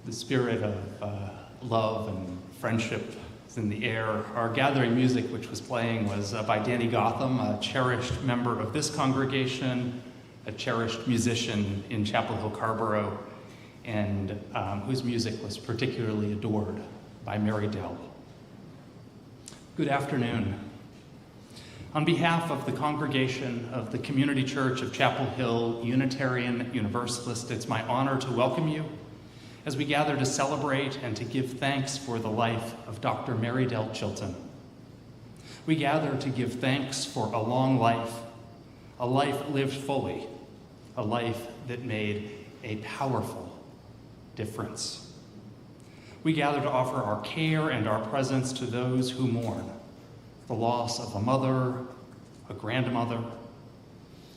The spirit of love and friendship is in the air. Our gathering music, which was playing, was by Danny Gotham, a cherished member of this congregation, a cherished musician in Chapel Hill, Carborough, and whose music was particularly adored by Mary-Dell. Good afternoon. On behalf of the congregation of the Community Church of Chapel Hill Unitarian Universalist, it's my honor to welcome you as we gather to celebrate and to give thanks for the life of Dr. Mary-Dell Chilton. We gather to give thanks for a long life, a life lived fully, a life that made a powerful difference. We gather to offer our care and our presence to those who mourn the loss of a mother, a grandmother,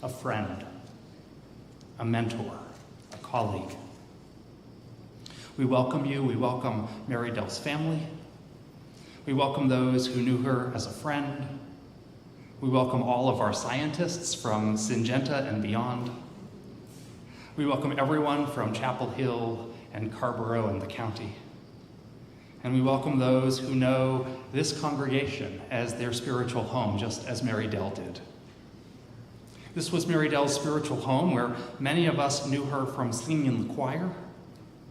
a friend, a mentor, a colleague. We welcome you, we welcome Mary-Dell's family. We welcome those who knew her as a friend. We welcome all of our scientists from Syngenta and beyond. We welcome everyone from Chapel Hill and Carborough and the county. And we welcome those who know this congregation as their spiritual home, just as Mary-Dell did. This was Mary-Dell's spiritual home, where many of us knew her from singing in the choir,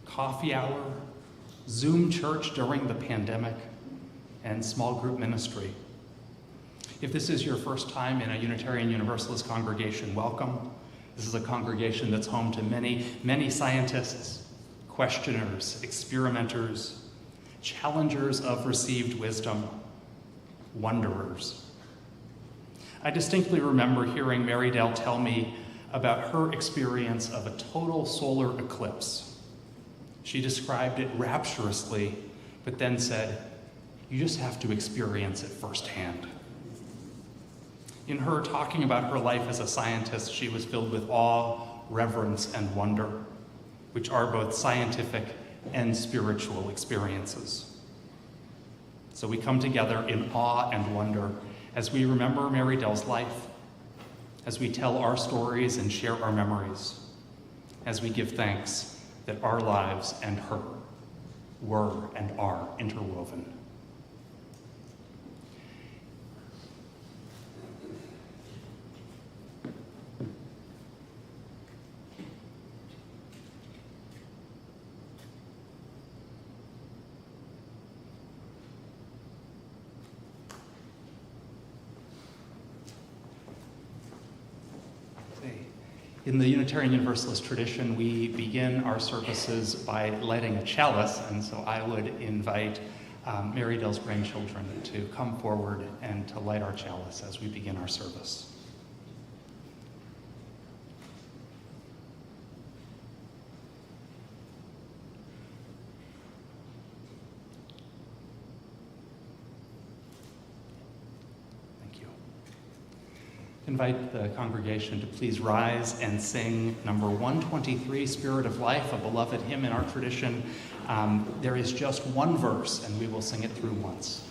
coffee hour, Zoom church during the pandemic, and small group ministry. If this is your first time in a Unitarian Universalist congregation, welcome. This is a congregation that's home to many, many scientists, questioners, experimenters, challengers of received wisdom, wanderers. I distinctly remember hearing Mary-Dell tell me about her experience of a total solar eclipse. She described it rapturously, but then said, "You just have to experience it firsthand." In her talking about her life as a scientist, she was filled with awe, reverence, and wonder, which are both scientific and spiritual experiences. So we come together in awe and wonder as we remember Mary-Dell's life, as we tell our stories and share our memories, as we give thanks that our lives and her were and are interwoven. In the Unitarian Universalist tradition, we begin our services by lighting a chalice, and so I would invite Mary-Dell's grandchildren to come forward and to light our chalice as we begin our service. Invite the congregation to please rise and sing number 123, Spirit of Life, a beloved hymn in our tradition. There is just one verse, and we will sing it through once.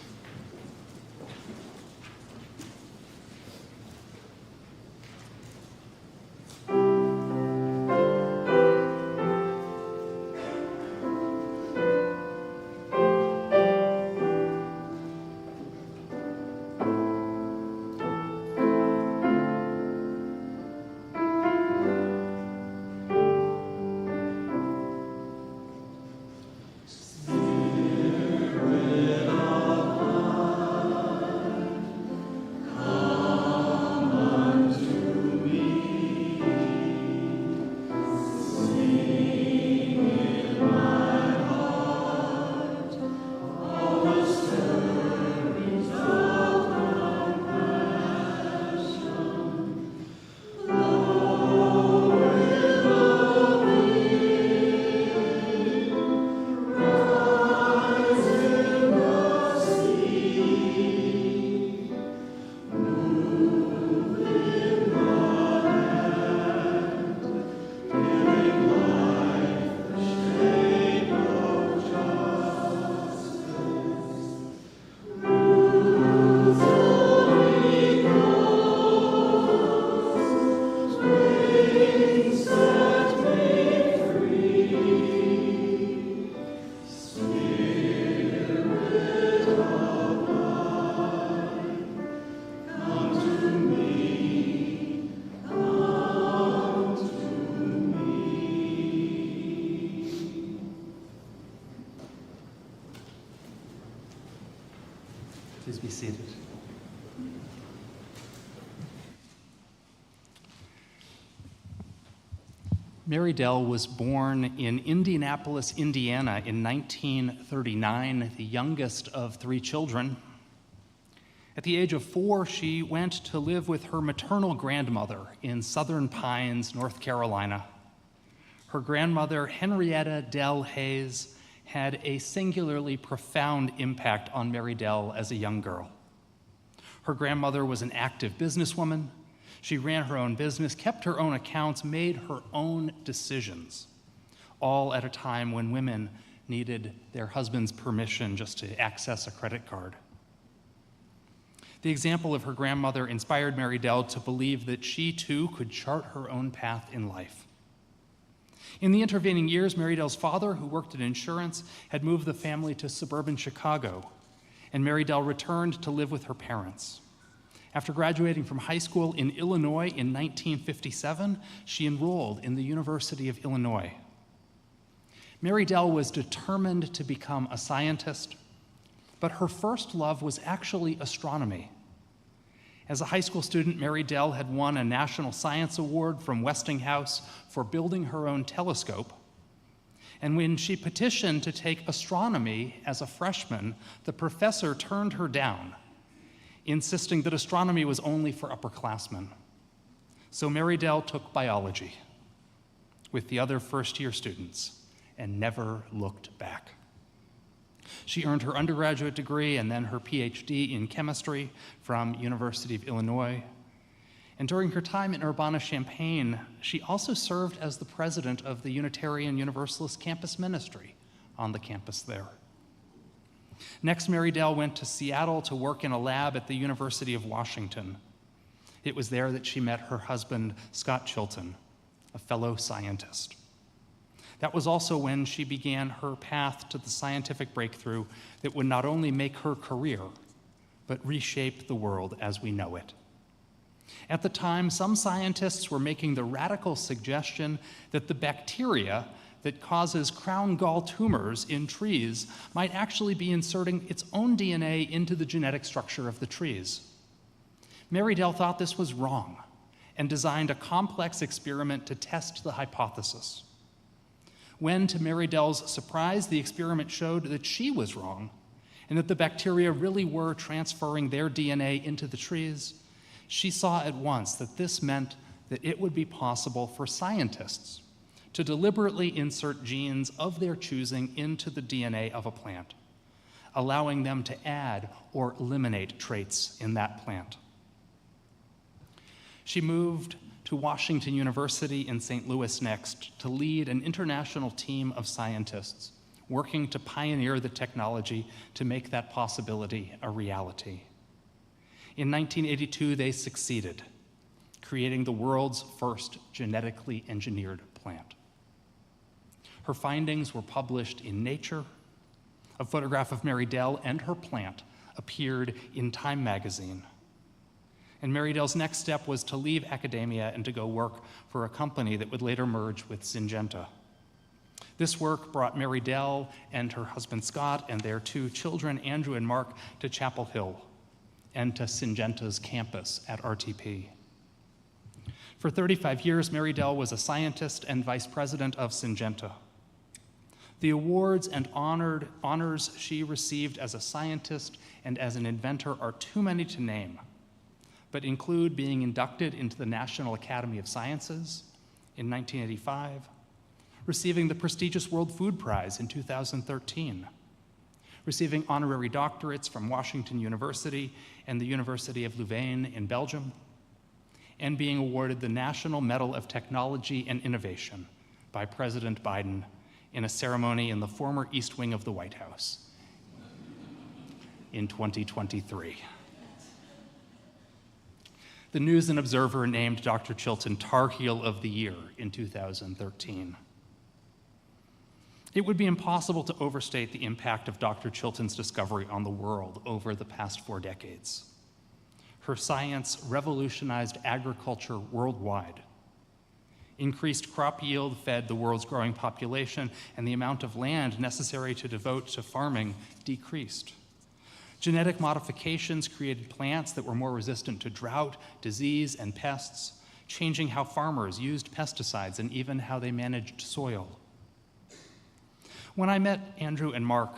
Please be seated. Mary-Dell was born in Indianapolis, Indiana in 1939, the youngest of 3 children. At the age of 4, she went to live with her maternal grandmother in Southern Pines, North Carolina. Her grandmother, Henrietta Dell Hayes, had a singularly profound impact on Mary-Dell as a young girl. Her grandmother was an active businesswoman. She ran her own business, kept her own accounts, made her own decisions, all at a time when women needed their husband's permission just to access a credit card. The example of her grandmother inspired Mary-Dell to believe that she too could chart her own path in life. In the intervening years, Mary-Dell's father, who worked in insurance, had moved the family to suburban Chicago, and Mary-Dell returned to live with her parents. After graduating from high school in Illinois in 1957, she enrolled in the University of Illinois. Mary-Dell was determined to become a scientist, but her first love was actually astronomy. As a high school student, Mary-Dell had won a National Science Award from Westinghouse for building her own telescope. And when she petitioned to take astronomy as a freshman, the professor turned her down. insisting that astronomy was only for upperclassmen. So Mary-Dell took biology with the other first-year students and never looked back. She earned her undergraduate degree and then her PhD in chemistry from University of Illinois. And during her time in Urbana-Champaign, she also served as the president of the Unitarian Universalist Campus Ministry on the campus there. Next, Mary-Dell went to Seattle to work in a lab at the University of Washington. It was there that she met her husband, Scott Chilton, a fellow scientist. That was also when she began her path to the scientific breakthrough that would not only make her career, but reshape the world as we know it. At the time, some scientists were making the radical suggestion that the bacteria that causes crown gall tumors in trees might actually be inserting its own DNA into the genetic structure of the trees. Mary-Dell thought this was wrong and designed a complex experiment to test the hypothesis. When, to Mary-Dell's surprise, the experiment showed that she was wrong and that the bacteria really were transferring their DNA into the trees, she saw at once that this meant that it would be possible for scientists to deliberately insert genes of their choosing into the DNA of a plant, allowing them to add or eliminate traits in that plant. She moved to Washington University in St. Louis next to lead an international team of scientists working to pioneer the technology to make that possibility a reality. In 1982, they succeeded, creating the world's first genetically engineered plant. Her findings were published in Nature. A photograph of Mary-Dell and her plant appeared in Time magazine. And Mary-Dell's next step was to leave academia and to go work for a company that would later merge with Syngenta. This work brought Mary-Dell and her husband Scott and their two children, Andrew and Mark, to Chapel Hill and to Syngenta's campus at RTP. For 35 years, Mary-Dell was a scientist and vice president of Syngenta. The awards and honors she received as a scientist and as an inventor are too many to name, but include being inducted into the National Academy of Sciences in 1985, receiving the prestigious World Food Prize in 2013, receiving honorary doctorates from Washington University and the University of Louvain in Belgium, and being awarded the National Medal of Technology and Innovation by President Biden in a ceremony in the former East Wing of the White House in 2023. The News and Observer named Dr. Chilton Tar Heel of the Year in 2013. It would be impossible to overstate the impact of Dr. Chilton's discovery on the world over the past 4 decades. Her science revolutionized agriculture worldwide. Increased crop yield fed the world's growing population, and the amount of land necessary to devote to farming decreased. Genetic modifications created plants that were more resistant to drought, disease, and pests, changing how farmers used pesticides and even how they managed soil. When I met Andrew and Mark,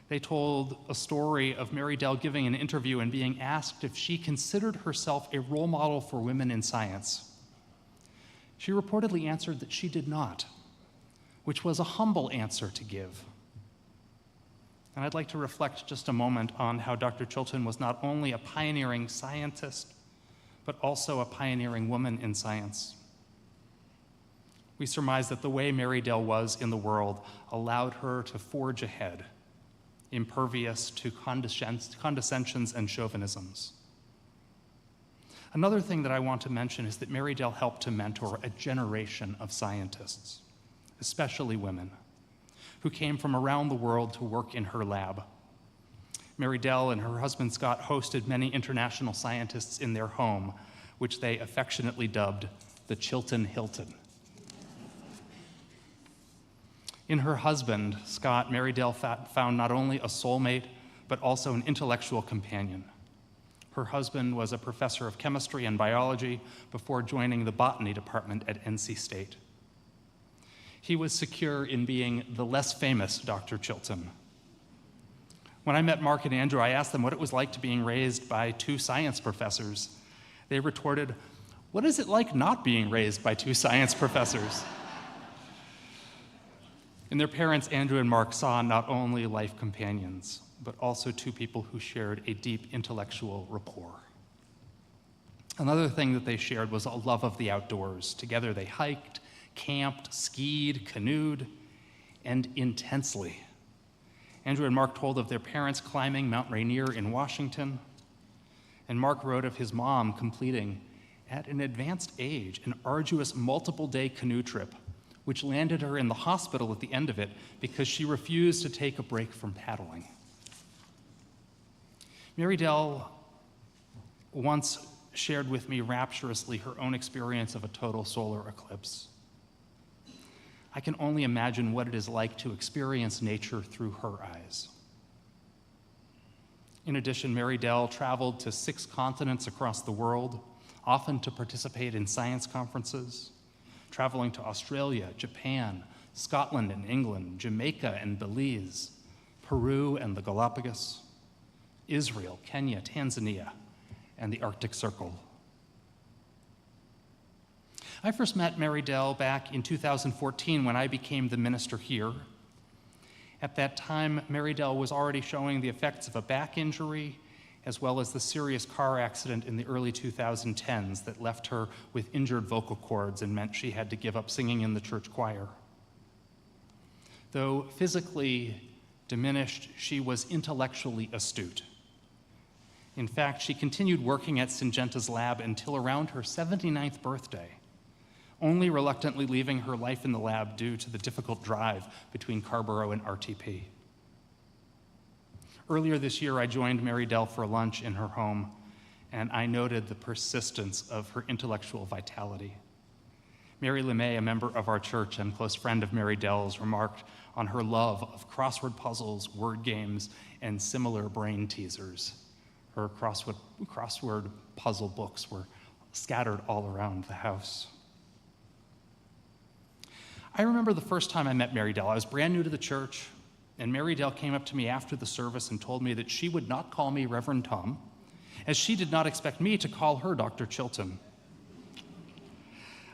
they told a story of Mary-Dell giving an interview and being asked if she considered herself a role model for women in science. She reportedly answered that she did not, which was a humble answer to give. And I'd like to reflect just a moment on how Dr. Chilton was not only a pioneering scientist, but also a pioneering woman in science. We surmise that the way Mary-Dell was in the world allowed her to forge ahead, impervious to condescensions and chauvinisms. Another thing that I want to mention is that Mary-Dell helped to mentor a generation of scientists, especially women, who came from around the world to work in her lab. Mary-Dell and her husband Scott hosted many international scientists in their home, which they affectionately dubbed the Chilton Hilton. In her husband, Scott, Mary-Dell found not only a soulmate, but also an intellectual companion. Her husband was a professor of chemistry and biology before joining the botany department at NC State. He was secure in being the less famous Dr. Chilton. When I met Mark and Andrew, I asked them what it was like to being raised by two science professors. They retorted, "What is it like not being raised by two science professors?" In their parents, Andrew and Mark saw not only life companions, but also two people who shared a deep intellectual rapport. Another thing that they shared was a love of the outdoors. Together they hiked, camped, skied, canoed, and intensely. Andrew and Mark told of their parents climbing Mount Rainier in Washington, and Mark wrote of his mom completing, at an advanced age, an arduous multiple-day canoe trip, which landed her in the hospital at the end of it because she refused to take a break from paddling. Mary-Dell once shared with me rapturously her own experience of a total solar eclipse. I can only imagine what it is like to experience nature through her eyes. In addition, Mary-Dell traveled to 6 continents across the world, often to participate in science conferences, traveling to Australia, Japan, Scotland and England, Jamaica and Belize, Peru and the Galapagos, Israel, Kenya, Tanzania, and the Arctic Circle. I first met Mary-Dell back in 2014 when I became the minister here. At that time, Mary-Dell was already showing the effects of a back injury, as well as the serious car accident in the early 2010s that left her with injured vocal cords and meant she had to give up singing in the church choir. Though physically diminished, she was intellectually astute. In fact, she continued working at Syngenta's lab until around her 79th birthday, only reluctantly leaving her life in the lab due to the difficult drive between Carborough and RTP. Earlier this year, I joined Mary-Dell for lunch in her home, and I noted the persistence of her intellectual vitality. Mary LeMay, a member of our church and close friend of Mary-Dell's, remarked on her love of crossword puzzles, word games, and similar brain teasers. Her crossword puzzle books were scattered all around the house. I remember the first time I met Mary-Dell. I was brand new to the church, and Mary-Dell came up to me after the service and told me that she would not call me Reverend Tom, as she did not expect me to call her Dr. Chilton.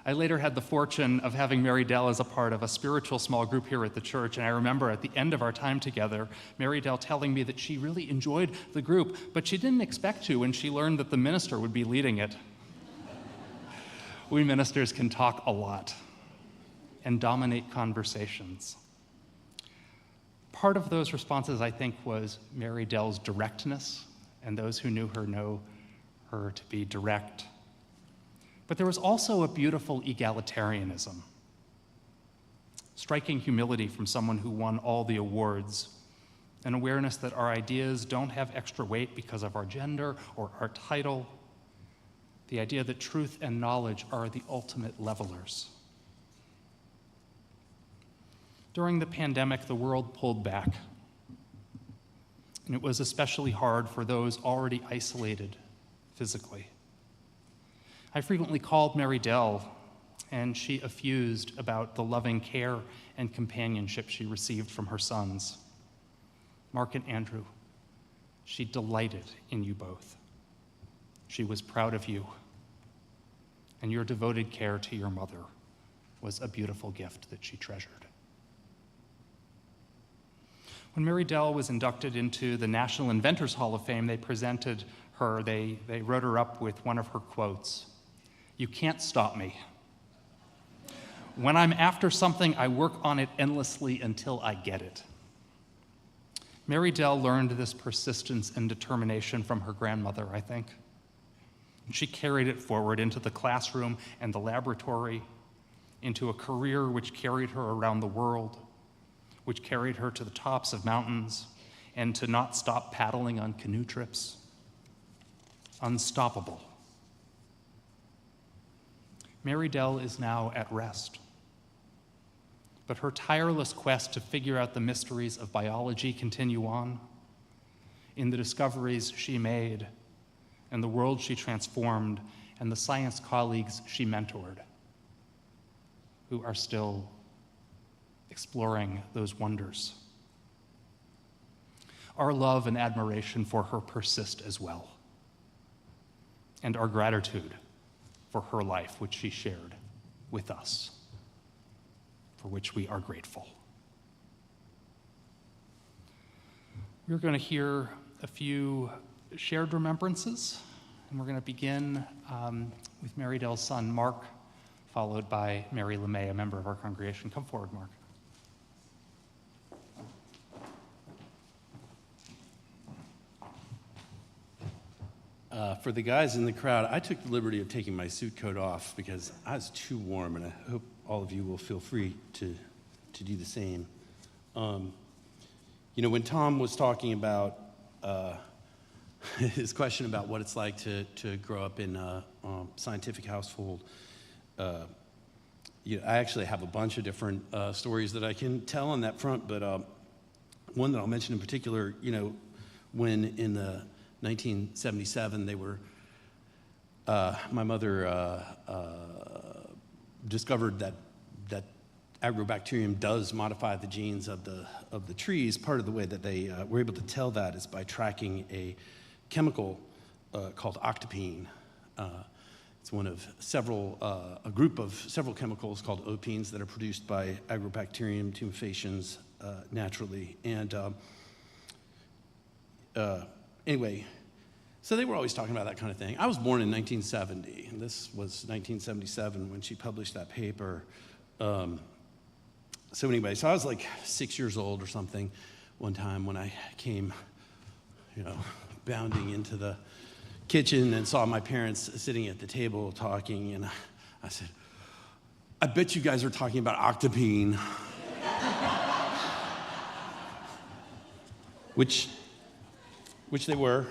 I later had the fortune of having Mary-Dell as a part of a spiritual small group here at the church, and I remember at the end of our time together, Mary-Dell telling me that she really enjoyed the group, but she didn't expect to when she learned that the minister would be leading it. We ministers can talk a lot and dominate conversations. Part of those responses, I think, was Mary-Dell's directness, and those who knew her know her to be direct. But there was also a beautiful egalitarianism, striking humility from someone who won all the awards, an awareness that our ideas don't have extra weight because of our gender or our title, the idea that truth and knowledge are the ultimate levelers. During the pandemic, the world pulled back, and it was especially hard for those already isolated physically. I frequently called Mary-Dell, and she effused about the loving care and companionship she received from her sons, Mark and Andrew. She delighted in you both. She was proud of you, and your devoted care to your mother was a beautiful gift that she treasured. When Mary-Dell was inducted into the National Inventors Hall of Fame, they presented her, they wrote her up with one of her quotes: "You can't stop me. When I'm after something, I work on it endlessly until I get it." Mary-Dell learned this persistence and determination from her grandmother, I think. And she carried it forward into the classroom and the laboratory, into a career which carried her around the world, which carried her to the tops of mountains, and to not stop paddling on canoe trips. Unstoppable. Mary-Dell is now at rest, but her tireless quest to figure out the mysteries of biology continue on. In the discoveries she made, and the world she transformed, and the science colleagues she mentored, who are still exploring those wonders. our love and admiration for her persist as well, and our gratitude for her life, which she shared with us, for which we are grateful. We're going to hear a few shared remembrances, and we're going to begin with Mary-Dell's son, Mark, followed by Mary LeMay, a member of our congregation. Come forward, Mark. For the guys in the crowd, I took the liberty of taking my suit coat off because I was too warm, and I hope all of you will feel free to do the same. When Tom was talking about his question about what it's like to grow up in a scientific household, I actually have a bunch of different stories that I can tell on that front, but one that I'll mention in particular, when in the 1977, they were, my mother discovered that agrobacterium does modify the genes of the trees. Part of the way that they were able to tell that is by tracking a chemical called octopine. It's one of a group of several chemicals called opines that are produced by Agrobacterium tumefaciens naturally. And anyway, so they were always talking about that kind of thing. I was born in 1970, and this was 1977 when she published that paper. So I was like 6 years old or something one time when I came, bounding into the kitchen and saw my parents sitting at the table talking, and I said, I bet you guys are talking about octopine. Which they were.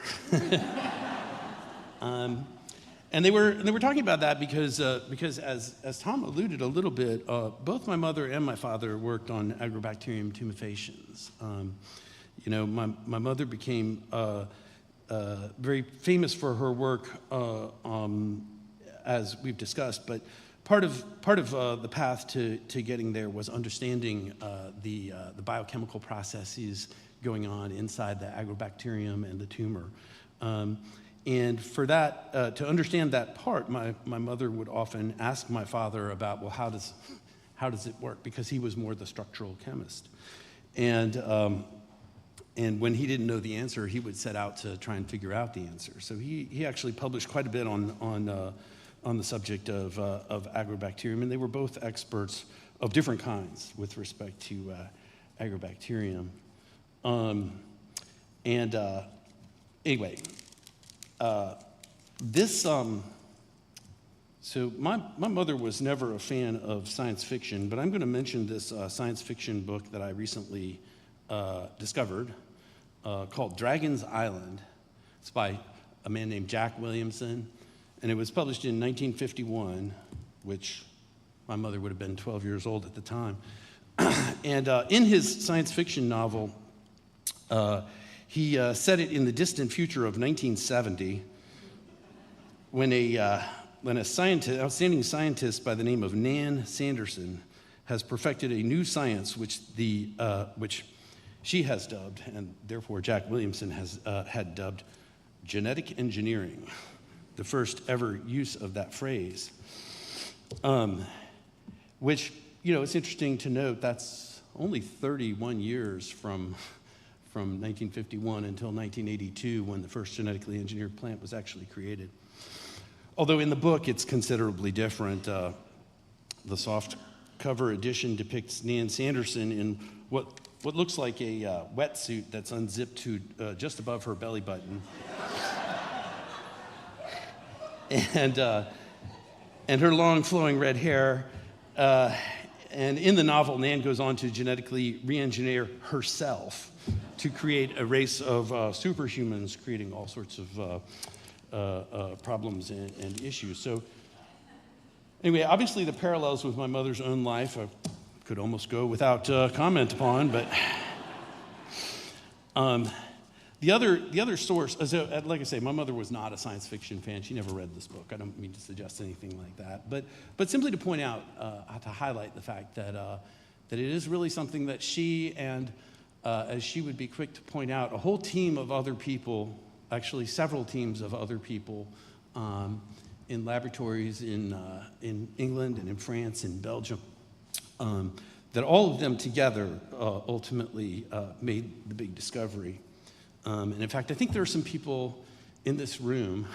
And they were talking about that because as Tom alluded a little bit, both my mother and my father worked on Agrobacterium tumefaciens. My mother became very famous for her work, as we've discussed, but part of the path to getting there was understanding the biochemical processes going on inside the agrobacterium and the tumor. And for that, to understand that part, my mother would often ask my father about, well, how does it work? Because he was more the structural chemist. And when he didn't know the answer, he would set out to try and figure out the answer. So he actually published quite a bit on the subject of agrobacterium, and they were both experts of different kinds with respect to agrobacterium. So my mother was never a fan of science fiction, but I'm going to mention this science fiction book that I recently discovered called Dragon's Island. It's by a man named Jack Williamson, and it was published in 1951, which my mother would have been 12 years old at the time. And in his science fiction novel, he set it in the distant future of 1970, when a outstanding scientist by the name of Nan Sanderson has perfected a new science which she has dubbed, and therefore Jack Williamson had dubbed, genetic engineering, the first ever use of that phrase. Which, it's interesting to note that's only 31 years from 1951 until 1982, when the first genetically engineered plant was actually created. Although in the book it's considerably different. The soft cover edition depicts Nan Sanderson in what looks like a wetsuit that's unzipped to just above her belly button. And her long flowing red hair. And in the novel, Nan goes on to genetically re-engineer herself to create a race of superhumans, creating all sorts of problems and issues. So anyway, obviously the parallels with my mother's own life I could almost go without comment upon, but the other source, like I say, my mother was not a science fiction fan. She never read this book. I don't mean to suggest anything like that, but simply to point out, to highlight the fact that it is really something that she and as she would be quick to point out, a whole team of other people, actually several teams of other people, in laboratories in England and in France and Belgium, that all of them together ultimately made the big discovery. And in fact, I think there are some people in this room,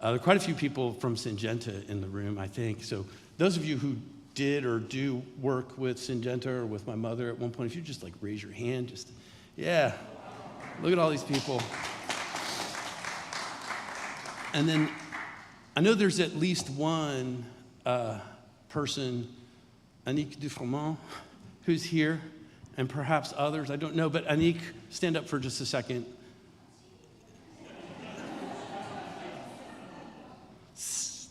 there are quite a few people from Syngenta in the room, I think. So those of you who did or do work with Syngenta or with my mother at one point, if you just like raise your hand, just, yeah, look at all these people. And then I know there's at least one person, Annick Dufremont, who's here, and perhaps others, I don't know, but Annick, stand up for just a second.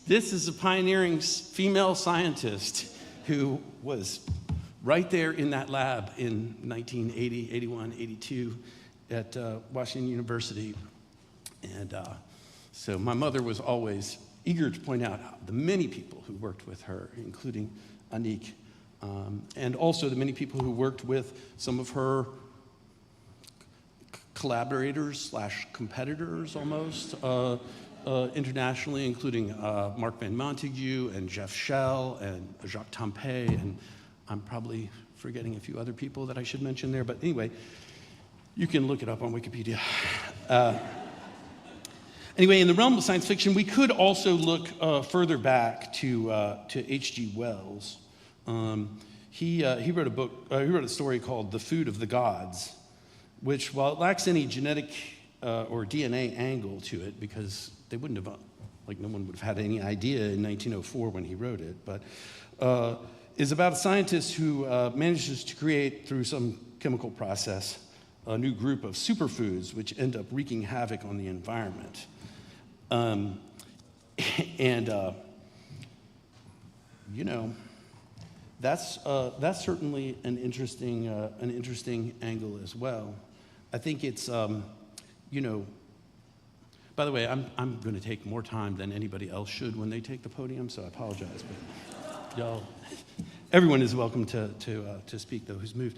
This is a pioneering female scientist who was right there in that lab in 1980, 81, 82 at Washington University. And so my mother was always eager to point out the many people who worked with her, including Annick, and also the many people who worked with some of her collaborators / competitors almost, internationally, including Mark Van Montague and Jeff Schell and Jacques Tempeh, and I'm probably forgetting a few other people that I should mention there, but anyway, you can look it up on Wikipedia. Anyway, in the realm of science fiction, we could also look further back to H.G. Wells. He wrote a book, he wrote a story called The Food of the Gods, which, while it lacks any genetic or DNA angle to it, because they wouldn't have, like no one would have had any idea in 1904 when he wrote it, but is about a scientist who manages to create, through some chemical process, a new group of superfoods which end up wreaking havoc on the environment. You know, that's certainly an interesting angle as well. I think it's, you know, by the way, I'm going to take more time than anybody else should when they take the podium, so I apologize, but y'all, everyone is welcome to speak, though, who's moved.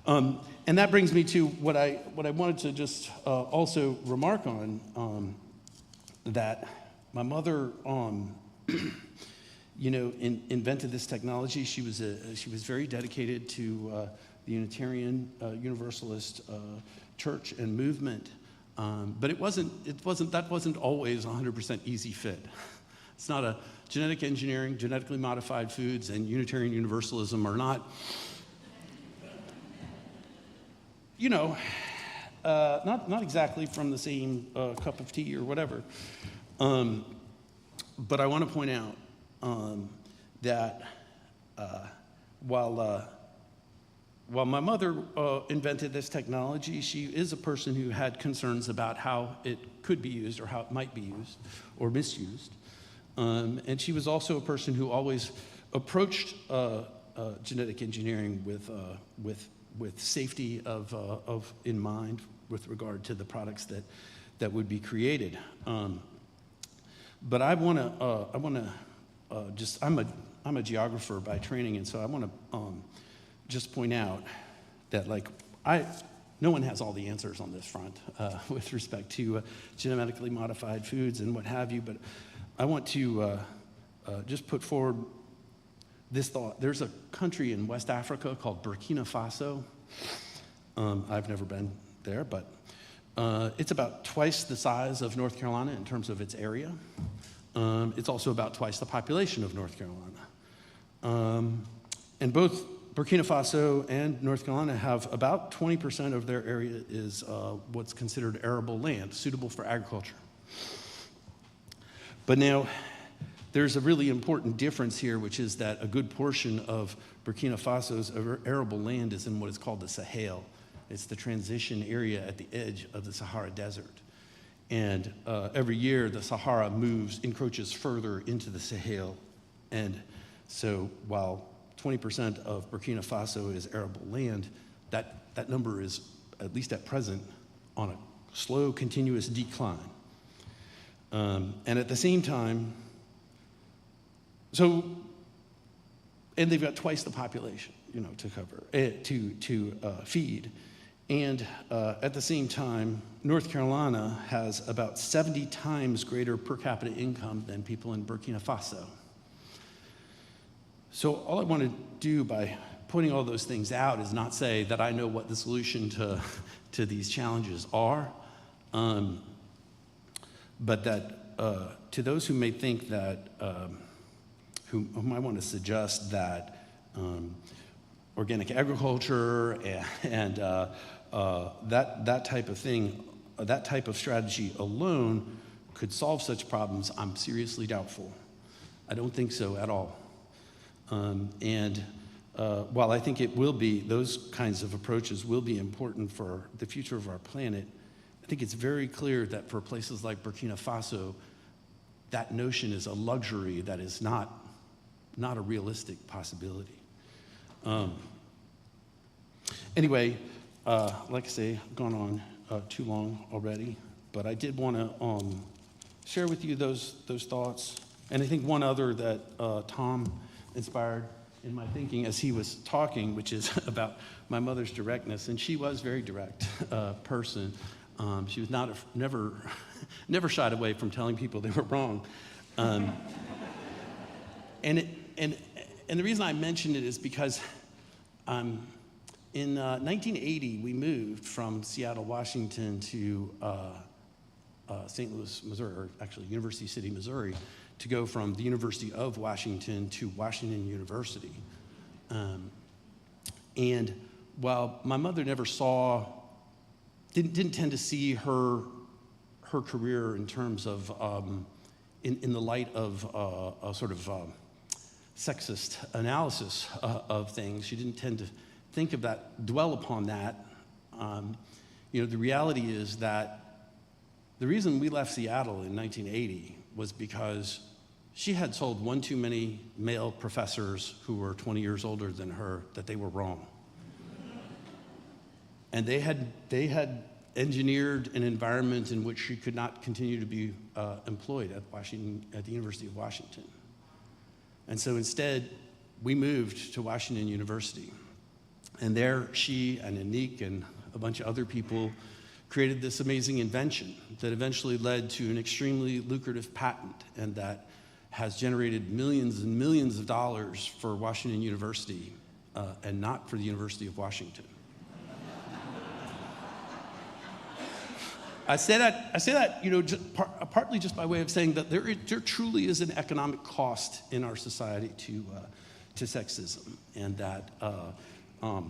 And that brings me to what I wanted to just also remark on, that my mother, you know, invented this technology. She was very dedicated to the Unitarian Universalist church and movement, but that wasn't always 100% easy fit. It's not a genetic engineering, genetically modified foods, and Unitarian Universalism are not, you know, not exactly from the same cup of tea or whatever. But I want to point out that while my mother invented this technology, she is a person who had concerns about how it could be used or how it might be used or misused. And she was also a person who always approached genetic engineering with safety in mind with regard to the products that would be created. But I'm a geographer by training, and so I want to just point out that, like, no one has all the answers on this front with respect to genetically modified foods and what have you, but I want to just put forward this thought. There's a country in West Africa called Burkina Faso. I've never been there, but it's about twice the size of North Carolina in terms of its area. It's also about twice the population of North Carolina. And both Burkina Faso and North Carolina have about 20% of their area is what's considered arable land, suitable for agriculture. But now, there's a really important difference here, which is that a good portion of Burkina Faso's arable land is in what is called the Sahel. It's the transition area at the edge of the Sahara Desert. And every year, the Sahara encroaches further into the Sahel. And so while 20% of Burkina Faso is arable land, that number is, at least at present, on a slow, continuous decline. And at the same time, and they've got twice the population, you know, to cover, to feed. And at the same time, North Carolina has about 70 times greater per capita income than people in Burkina Faso. So all I want to do by pointing all those things out is not say that I know what the solution to these challenges are, but that to those who may think that, who might want to suggest that organic agriculture and that type of thing, that type of strategy alone could solve such problems, I'm seriously doubtful. I don't think so at all. While I think it will be, those kinds of approaches will be important for the future of our planet, I think it's very clear that for places like Burkina Faso, that notion is a luxury that is not a realistic possibility. Anyway, like I say, I've gone on too long already, but I did want to share with you those thoughts. And I think one other that Tom inspired in my thinking as he was talking, which is about my mother's directness, and she was a very direct person. She was never shied away from telling people they were wrong. And the reason I mention it is because in 1980, we moved from Seattle, Washington to St. Louis, Missouri, or actually University City, Missouri, to go from the University of Washington to Washington University. And while my mother never didn't tend to see her career in terms of, in the light of a sort of sexist analysis of things, she didn't tend to think of that, dwell upon that. The reality is that the reason we left Seattle in 1980 was because she had told one too many male professors who were 20 years older than her that they were wrong. And they had engineered an environment in which she could not continue to be employed at the University of Washington. And so instead, we moved to Washington University. And there she and Anik and a bunch of other people created this amazing invention that eventually led to an extremely lucrative patent and that has generated millions and millions of dollars for Washington University and not for the University of Washington. I say that, partly just by way of saying that there truly is an economic cost in our society to sexism, and that my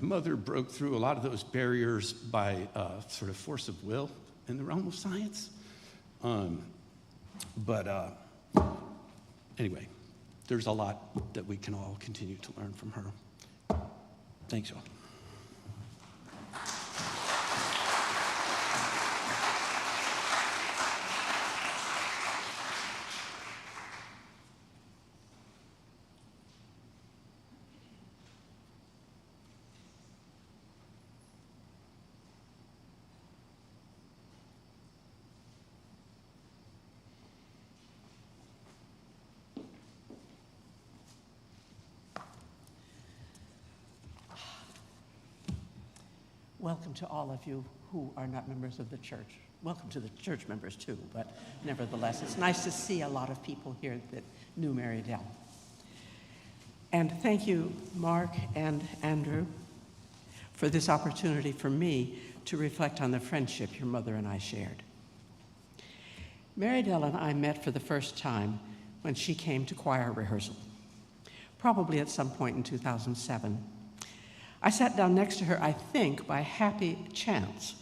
mother broke through a lot of those barriers by sort of force of will in the realm of science. But anyway, there's a lot that we can all continue to learn from her. Thanks, y'all. Welcome to all of you who are not members of the church. Welcome to the church members too, but nevertheless, it's nice to see a lot of people here that knew Mary-Dell. And thank you, Mark and Andrew, for this opportunity for me to reflect on the friendship your mother and I shared. Mary-Dell and I met for the first time when she came to choir rehearsal, probably at some point in 2007. I sat down next to her, I think, by happy chance,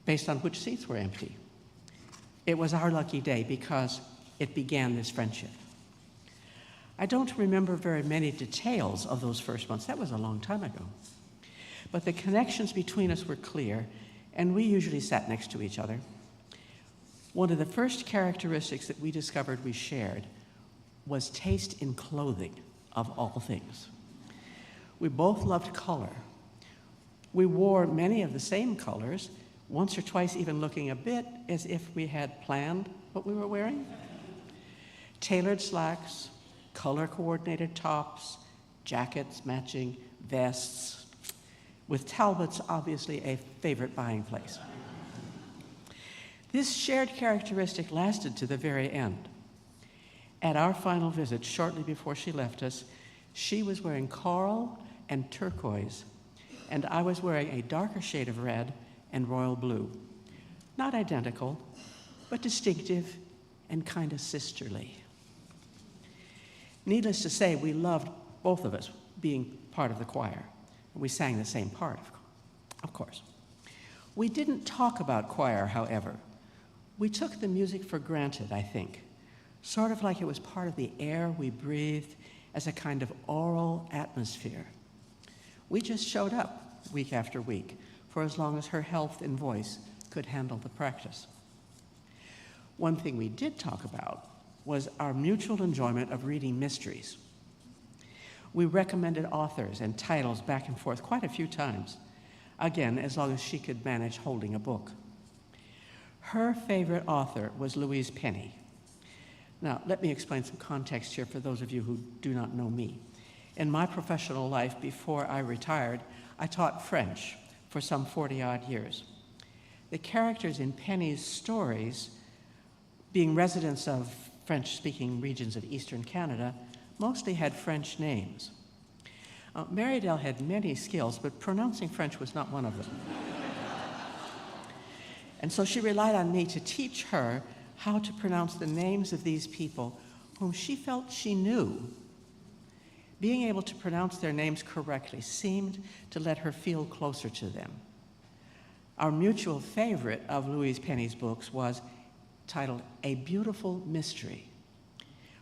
based on which seats were empty. It was our lucky day because it began this friendship. I don't remember very many details of those first months. That was a long time ago. But the connections between us were clear, and we usually sat next to each other. One of the first characteristics that we discovered we shared was taste in clothing, of all things. We both loved color. We wore many of the same colors, once or twice even looking a bit as if we had planned what we were wearing. Tailored slacks, color-coordinated tops, jackets matching vests. with Talbot's obviously a favorite buying place. This shared characteristic lasted to the very end. At our final visit, shortly before she left us, she was wearing coral and turquoise, and I was wearing a darker shade of red and royal blue. Not identical, but distinctive and kind of sisterly. Needless to say, we loved, both of us, being part of the choir. We sang the same part, of course. We didn't talk about choir, however. We took the music for granted, I think, sort of like it was part of the air we breathed as a kind of oral atmosphere. We just showed up week after week for as long as her health and voice could handle the practice. One thing we did talk about was our mutual enjoyment of reading mysteries. We recommended authors and titles back and forth quite a few times, again, as long as she could manage holding a book. Her favorite author was Louise Penny. Now, let me explain some context here for those of you who do not know me. In my professional life, before I retired, I taught French for some 40-odd years. The characters in Penny's stories, being residents of French-speaking regions of Eastern Canada, mostly had French names. Mary-Dell had many skills, but pronouncing French was not one of them. And so she relied on me to teach her how to pronounce the names of these people whom she felt she knew. Being able to pronounce their names correctly seemed to let her feel closer to them. Our mutual favorite of Louise Penny's books was titled A Beautiful Mystery,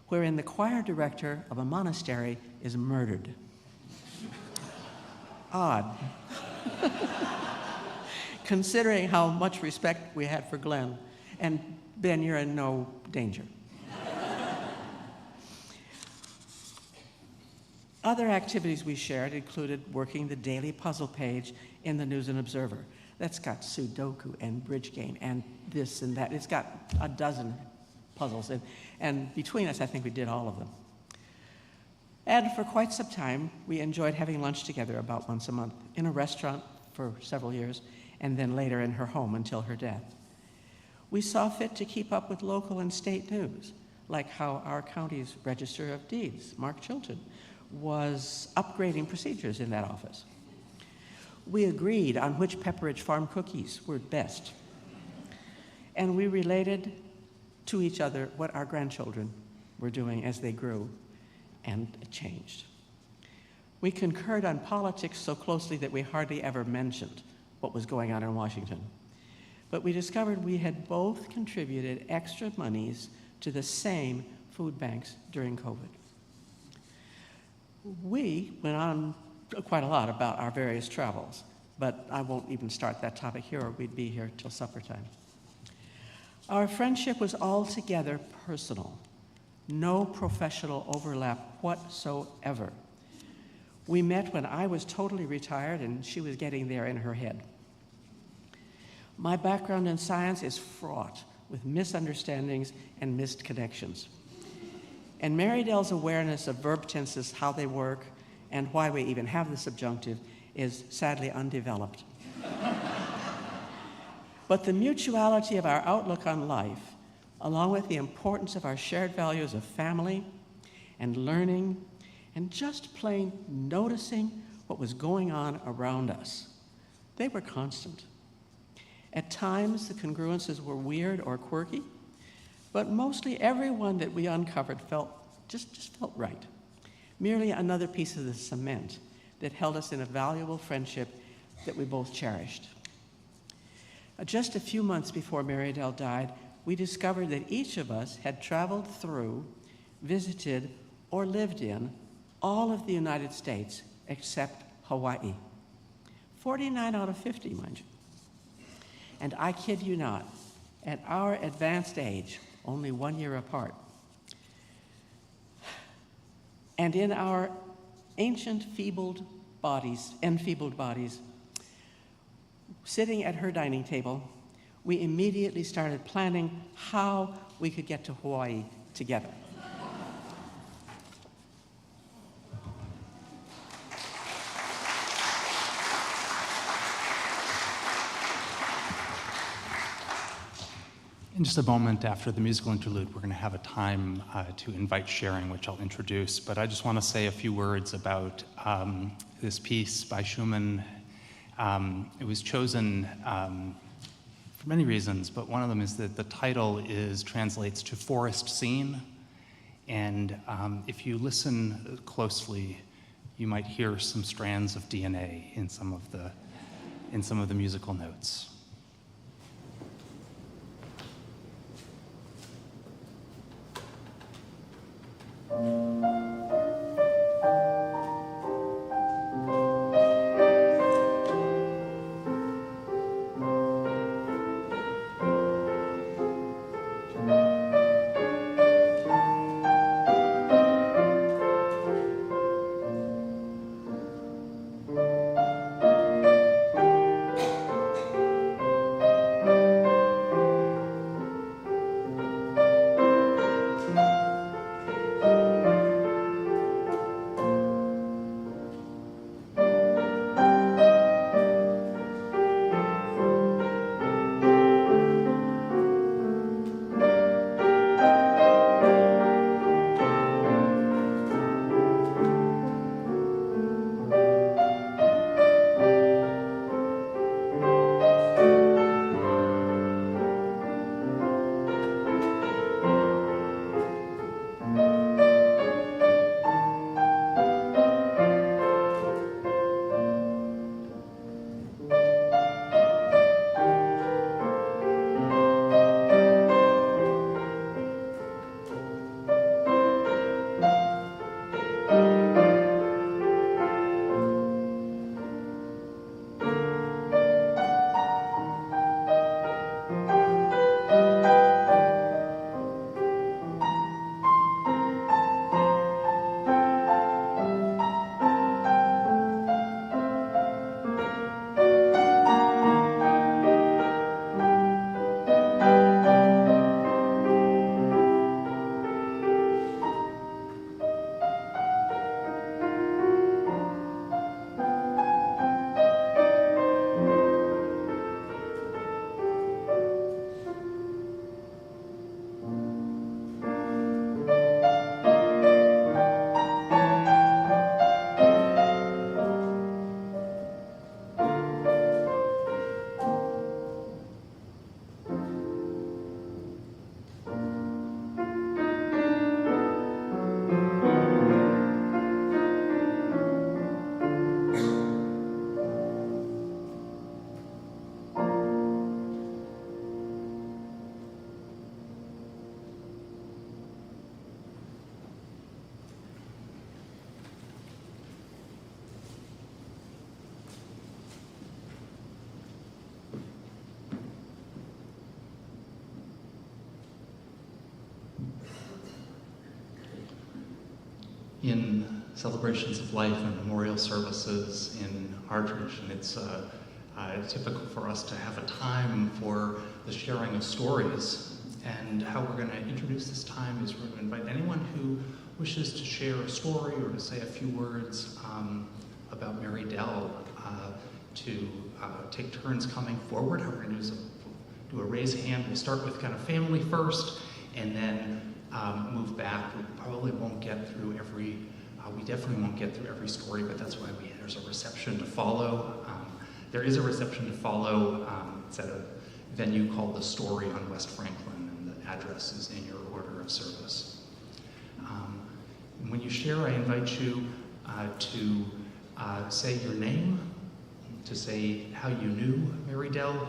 wherein the choir director of a monastery is murdered. Odd. Considering how much respect we had for Glenn. And Ben, you're in no danger. Other activities we shared included working the daily puzzle page in the News and Observer. That's got Sudoku and bridge game and this and that. It's got a dozen puzzles. And between us, I think we did all of them. And for quite some time, we enjoyed having lunch together about once a month in a restaurant for several years, and then later in her home until her death. We saw fit to keep up with local and state news, like how our county's Register of Deeds, Mark Chilton, was upgrading procedures in that office. We agreed on which Pepperidge Farm cookies were best. And we related to each other what our grandchildren were doing as they grew and changed. We concurred on politics so closely that we hardly ever mentioned what was going on in Washington. But we discovered we had both contributed extra monies to the same food banks during COVID. We went on quite a lot about our various travels, but I won't even start that topic here or we'd be here till supper time. Our friendship was altogether personal, no professional overlap whatsoever. We met when I was totally retired and she was getting there in her head. My background in science is fraught with misunderstandings and missed connections. And Mary-Dell's awareness of verb tenses, how they work, and why we even have the subjunctive is sadly undeveloped. But the mutuality of our outlook on life, along with the importance of our shared values of family and learning, and just plain noticing what was going on around us, they were constant. At times, the congruences were weird or quirky, but mostly everyone that we uncovered just felt right. Merely another piece of the cement that held us in a valuable friendship that we both cherished. Just a few months before Mary-Dell died, we discovered that each of us had traveled through, visited, or lived in all of the United States except Hawaii. 49 out of 50, mind you. And I kid you not, at our advanced age, only 1 year apart, and in our ancient enfeebled bodies, sitting at her dining table, we immediately started planning how we could get to Hawaii together. In just a moment after the musical interlude, we're going to have a time to invite sharing, which I'll introduce. But I just want to say a few words about this piece by Schumann. It was chosen for many reasons, but one of them is that the title translates to forest scene. And if you listen closely, you might hear some strands of DNA in some of the musical notes. In celebrations of life and memorial services in our tradition, it's typical for us to have a time for the sharing of stories. And how we're going to introduce this time is we're going to invite anyone who wishes to share a story or to say a few words about Mary-Dell to take turns coming forward. How we're going to do a raise hand. We'll start with kind of family first, and then move back. We probably won't get through every, we definitely won't get through every story, but that's why there's a reception to follow. There is a reception to follow. It's at a venue called The Story on West Franklin, and the address is in your order of service. And when you share, I invite you to say your name, to say how you knew Mary-Dell,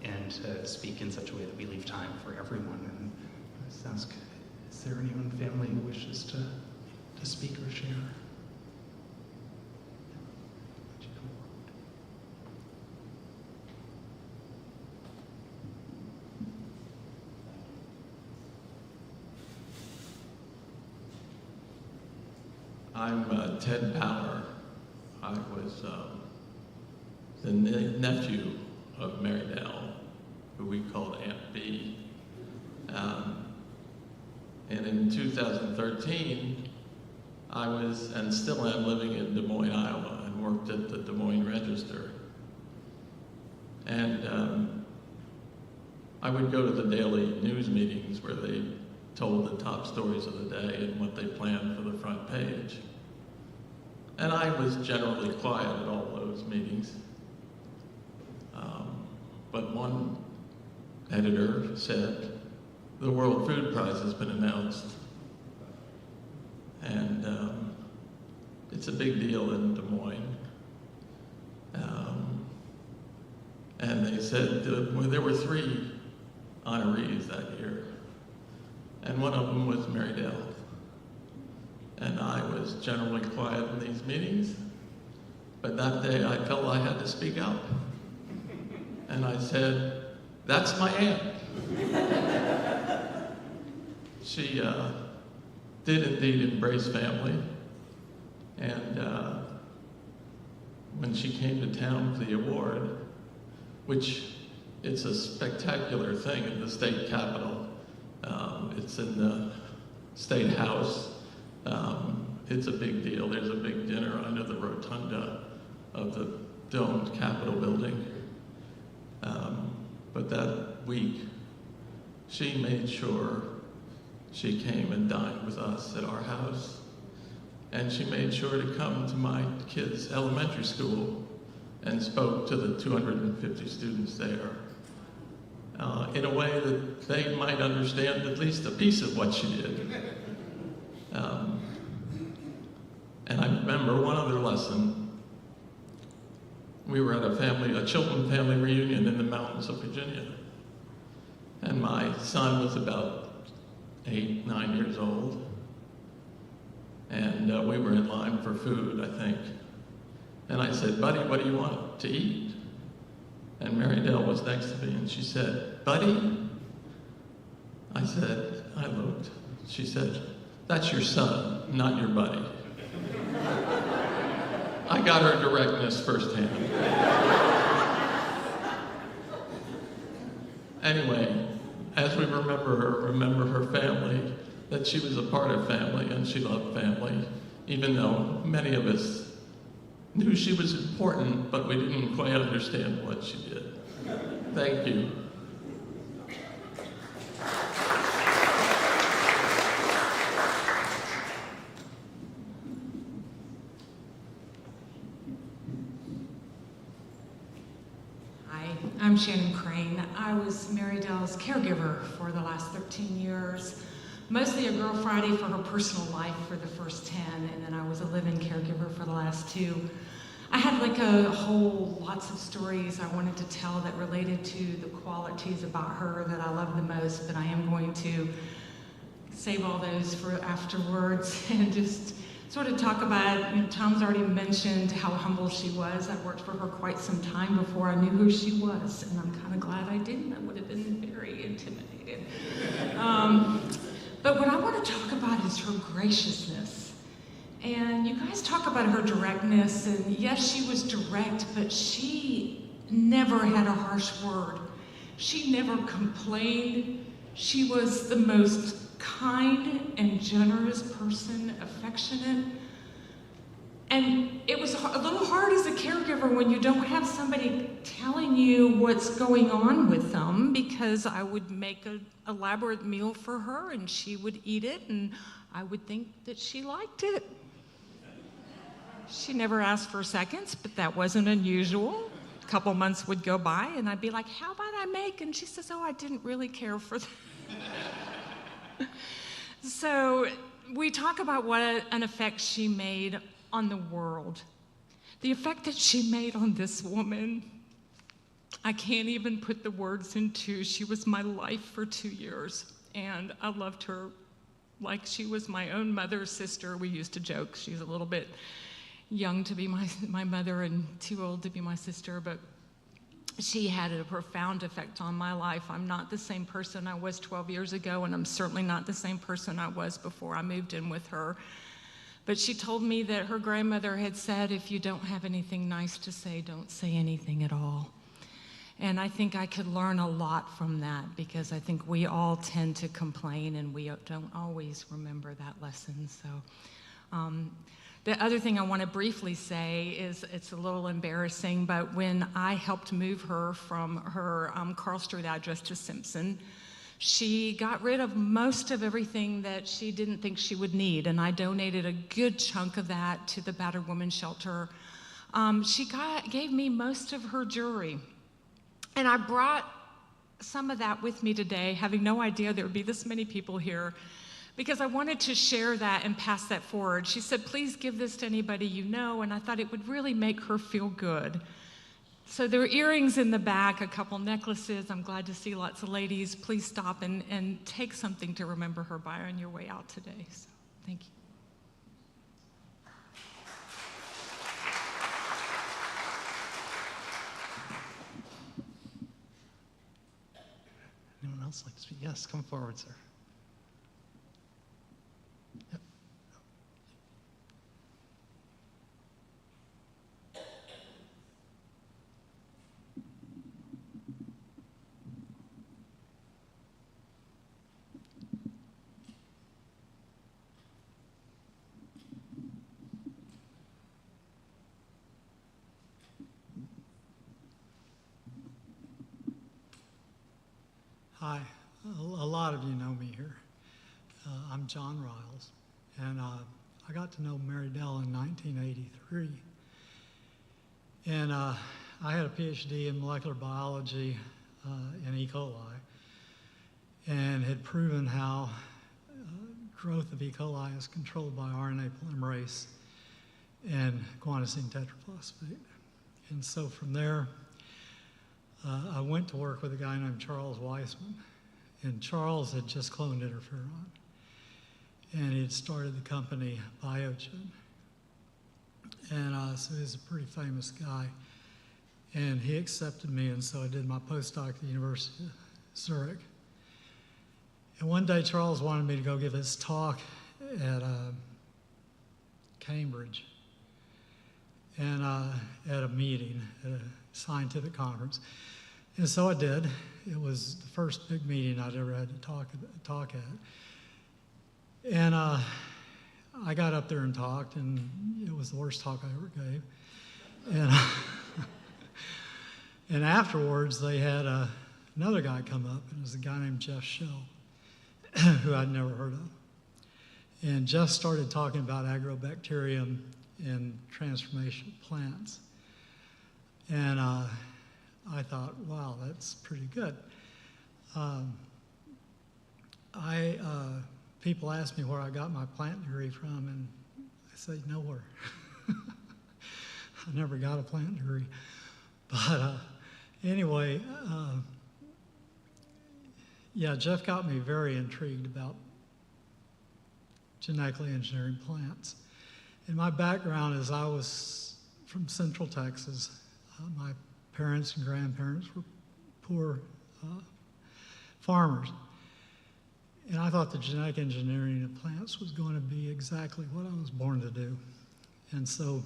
and speak in such a way that we leave time for everyone. And sounds good. Is there anyone in family who wishes to speak or share? I'm Ted Power. I was the nephew of Mary-Dell, who we called Aunt B. And in 2013, I was, and still am, living in Des Moines, Iowa, and worked at the Des Moines Register. And I would go to the daily news meetings where they told the top stories of the day and what they planned for the front page. And I was generally quiet at all those meetings. But one editor said, the World Food Prize has been announced. And it's a big deal in Des Moines. And they said there were 3 honorees that year. And one of them was Mary-Dell. And I was generally quiet in these meetings, but that day I felt I had to speak out. And I said, that's my aunt. She did indeed embrace family. And when she came to town for the award, which it's a spectacular thing in the state capitol. It's in the State House. It's a big deal. There's a big dinner under the rotunda of the domed Capitol building. But that week, she made sure she came and dined with us at our house. And she made sure to come to my kids' elementary school and spoke to the 250 students there in a way that they might understand at least a piece of what she did. And I remember one other lesson. We were at a Chilton family reunion in the mountains of Virginia. And my son was about 8, 9 years old. And we were in line for food, I think. And I said, buddy, what do you want to eat? And Mary-Dell was next to me and she said, buddy? I said, I looked. She said, that's your son, not your buddy. I got her directness firsthand. Anyway, as we remember her family, that she was a part of family and she loved family, even though many of us knew she was important, but we didn't quite understand what she did. Thank you. I'm Shannon Crane. I was Mary-Dell's caregiver for the last 13 years. Mostly a Girl Friday for her personal life for the first 10, and then I was a live-in caregiver for the last 2. I had lots of stories I wanted to tell that related to the qualities about her that I love the most, but I am going to save all those for afterwards and just sort of talk about, Tom's already mentioned how humble she was. I worked for her quite some time before I knew who she was, and I'm kind of glad I didn't. I would have been very intimidated. But what I want to talk about is her graciousness. And you guys talk about her directness, and yes, she was direct, but she never had a harsh word. She never complained. She was the most kind and generous person, affectionate. And it was a little hard as a caregiver when you don't have somebody telling you what's going on with them, because I would make an elaborate meal for her and she would eat it and I would think that she liked it. She never asked for seconds, but that wasn't unusual. A couple months would go by and I'd be like, how about I make? And she says, oh, I didn't really care for that. So we talk about what an effect she made on the world. The effect that she made on this woman, I can't even put the words into. She was my life for 2 years, and I loved her like she was my own mother's sister. We used to joke, she's a little bit young to be my mother and too old to be my sister, but she had a profound effect on my life. I'm not the same person I was 12 years ago, and I'm certainly not the same person I was before I moved in with her. But she told me that her grandmother had said, if you don't have anything nice to say, don't say anything at all. And I think I could learn a lot from that, because I think we all tend to complain and we don't always remember that lesson. So The other thing I want to briefly say is it's a little embarrassing, but when I helped move her from her Carl Street address to Simpson, she got rid of most of everything that she didn't think she would need, and I donated a good chunk of that to the Battered Women's Shelter. She gave me most of her jewelry, and I brought some of that with me today, having no idea there would be this many people here, because I wanted to share that and pass that forward. She said, please give this to anybody you know, and I thought it would really make her feel good. So there are earrings in the back, a couple necklaces. I'm glad to see lots of ladies. Please stop and take something to remember her by on your way out today. So, thank you. Anyone else like to speak? Yes, come forward, sir. Yep. Hi, a lot of you know me here. I'm John Riles, and I got to know Mary-Dell in 1983. And I had a PhD in molecular biology in E. coli, and had proven how growth of E. coli is controlled by RNA polymerase and guanosine tetraphosphate. And so from there, I went to work with a guy named Charles Weissman, and Charles had just cloned interferon, and he had started the company Biogen. And so he's a pretty famous guy, and he accepted me, and so I did my postdoc at the University of Zurich. And one day Charles wanted me to go give his talk at Cambridge, and at a meeting, at a scientific conference. And so I did. It was the first big meeting I'd ever had to talk at. And I got up there and talked, and it was the worst talk I ever gave. And, and afterwards, they had another guy come up, and it was a guy named Jeff Shell, who I'd never heard of. And Jeff started talking about agrobacterium and transformation of plants. And I thought, wow, that's pretty good. People ask me where I got my plant degree from, and I say nowhere. I never got a plant degree. But anyway, yeah, Jeff got me very intrigued about genetically engineering plants. And my background is I was from Central Texas. My parents and grandparents were poor farmers. And I thought the genetic engineering of plants was going to be exactly what I was born to do. And so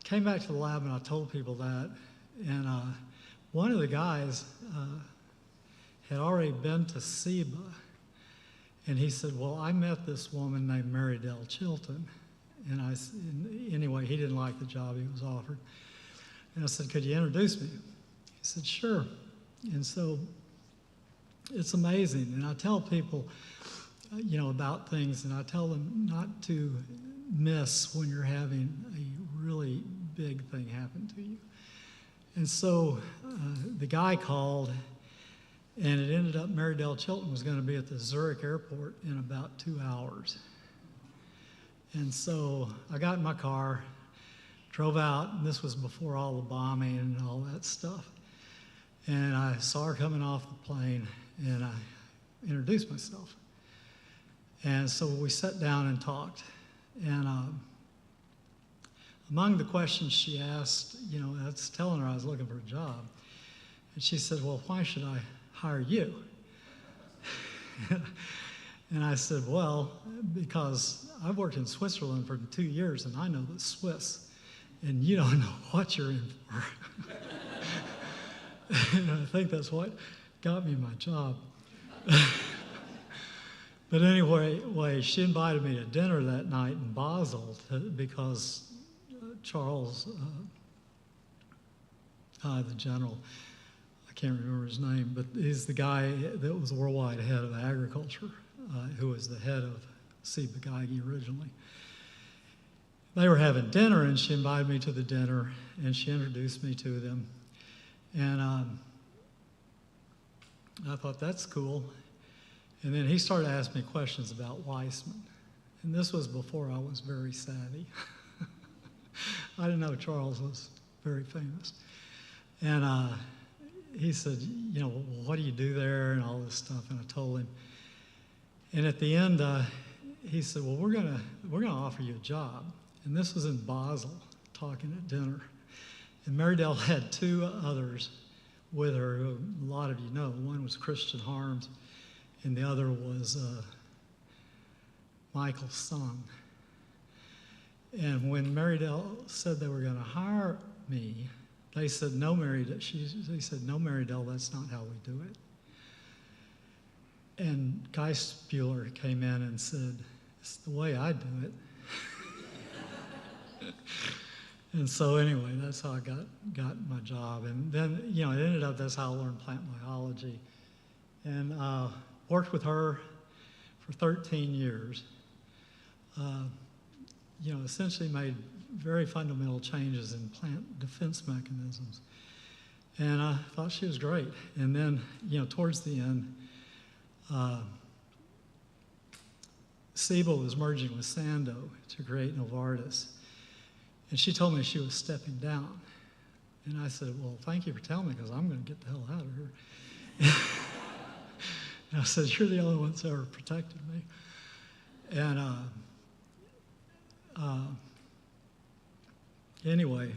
came back to the lab and I told people that. And one of the guys had already been to SIBA. And he said, well, I met this woman named Mary-Dell Chilton. And anyway, he didn't like the job he was offered. And I said, could you introduce me? He said, sure. And so it's amazing. And I tell people, about things, and I tell them not to miss when you're having a really big thing happen to you. And so the guy called, and it ended up Mary-Dell Chilton was going to be at the Zurich airport in about 2 hours. And so I got in my car, drove out, and this was before all the bombing and all that stuff. And I saw her coming off the plane, and I introduced myself. And so we sat down and talked. And among the questions she asked, I was telling her I was looking for a job. And she said, well, why should I hire you? And I said, well, because I've worked in Switzerland for 2 years, and I know the Swiss, and you don't know what you're in for. And I think that's what got me my job. But anyway, she invited me to dinner that night in Basel because Charles, the general, I can't remember his name, but he's the guy that was worldwide head of agriculture, who was the head of Ciba-Geigy originally. They were having dinner, and she invited me to the dinner, and she introduced me to them. And I thought, that's cool. And then he started asking me questions about Weissman. And this was before I was very savvy. I didn't know Charles was very famous. And he said, you know, well, what do you do there and all this stuff? And I told him. And at the end, he said, well, we're gonna offer you a job. And this was in Basel, talking at dinner. And Mary-Dell had two others with her, who a lot of you know. One was Christian Harms, and the other was Michael's son. And when Mary-Dell said they were going to hire me, they said, no, Mary-Dell. They said, no, Mary-Dell, that's not how we do it. And Guy Spuler came in and said, it's the way I do it. And so anyway, that's how I got my job. And then, you know, it ended up, that's how I learned plant biology. And worked with her for 13 years. You know, essentially made very fundamental changes in plant defense mechanisms. And I thought she was great. And then, you know, towards the end, Ciba was merging with Sando to create Novartis. And she told me she was stepping down. And I said, well, thank you for telling me, because I'm going to get the hell out of here. And I said, you're the only one that's ever protected me. And anyway,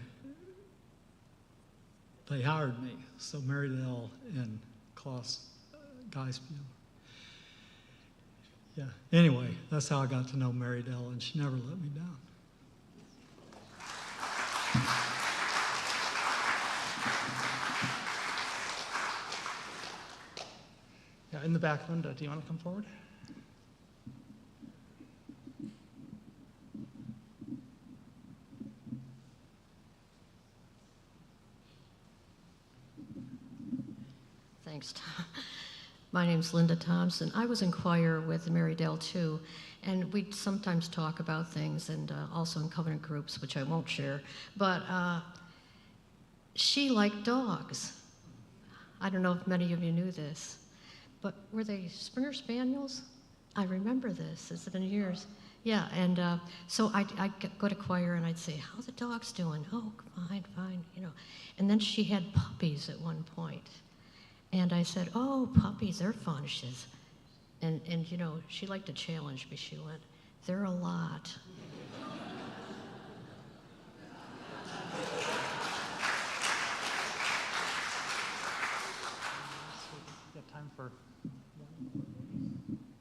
they hired me. So Mary-Dell and Klaus Geisbuehler. Yeah, anyway, that's how I got to know Mary-Dell, and she never let me down. Yeah, in the back, Linda, do you want to come forward? Thanks, Tom. My name's Linda Thompson. I was in choir with Mary-Dell too, and we sometimes talk about things, and also in covenant groups, which I won't share. But she liked dogs. I don't know if many of you knew this, but were they Springer Spaniels? I remember this. It's been years. Yeah, and so I'd go to choir and I'd say, "How the dogs doing?" "Oh, fine, you know." And then she had puppies at one point. And I said, "Oh, puppies, they're fun." She says, and you know, she liked to challenge me. She went, "They're a lot." You have time for,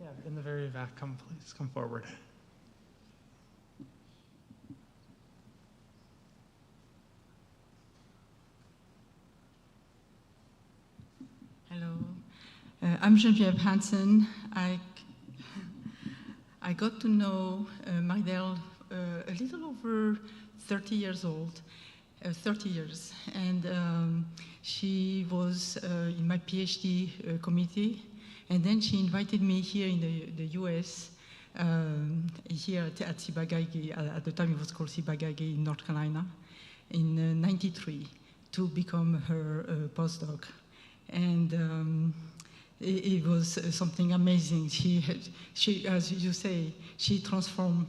yeah, in the very back, please come forward. Hello, I'm Geneviève Hansen. I got to know Mary-Dell a little over 30 years, and she was in my PhD committee, and then she invited me here in the US, here at Ciba-Geigy. At the time it was called Ciba-Geigy in North Carolina, in '93, to become her postdoc. And it was something amazing. She, as you say, she transformed,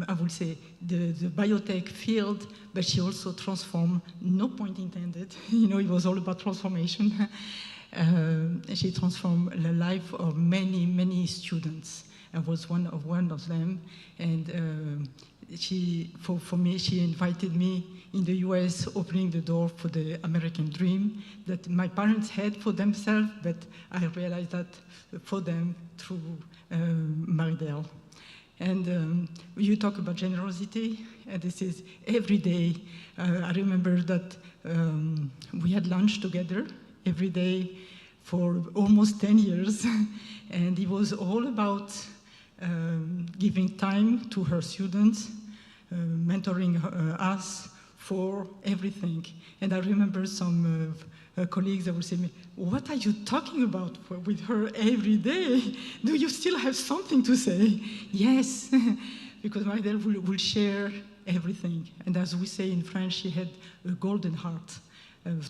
I would say, the biotech field, but she also transformed, no point intended, you know, it was all about transformation. She transformed the life of many, many students. I was one of them, and for me, she invited me in the US, opening the door for the American dream that my parents had for themselves, but I realized that for them through Mary-Dell. And you talk about generosity, and this is every day. I remember that we had lunch together every day for almost 10 years. And it was all about giving time to her students, mentoring us for everything. And I remember some colleagues that would say to me, what are you talking about with her every day? Do you still have something to say? Yes, because Mary-Dell will share everything. And as we say in French, she had a golden heart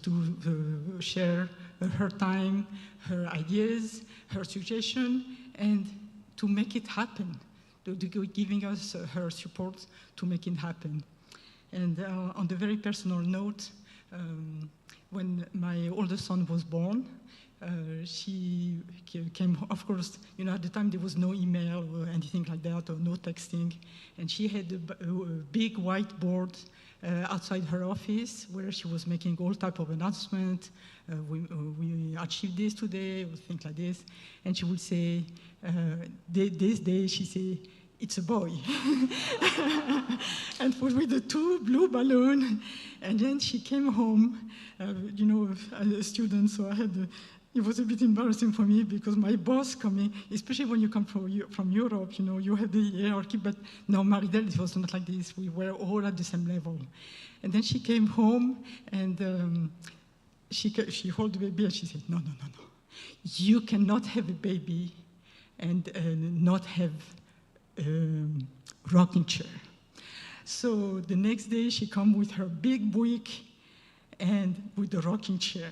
to share her time, her ideas, her suggestion, and to make it happen, giving us her support to make it happen. And on the very personal note, when my oldest son was born, she came, of course, at the time there was no email or anything like that, or no texting, and she had a big whiteboard outside her office where she was making all type of announcements. We achieved this today, or things like this, and she would say, this day, she say, it's a boy. And with the 2 blue balloons, and then she came home, as a student, so it was a bit embarrassing for me because my boss coming, especially when you come from Europe, you have the hierarchy, but no, Mary-Dell, it was not like this. We were all at the same level. And then she came home and she held the baby and she said, no. You cannot have a baby and not have rocking chair. So the next day she come with her big book and with the rocking chair.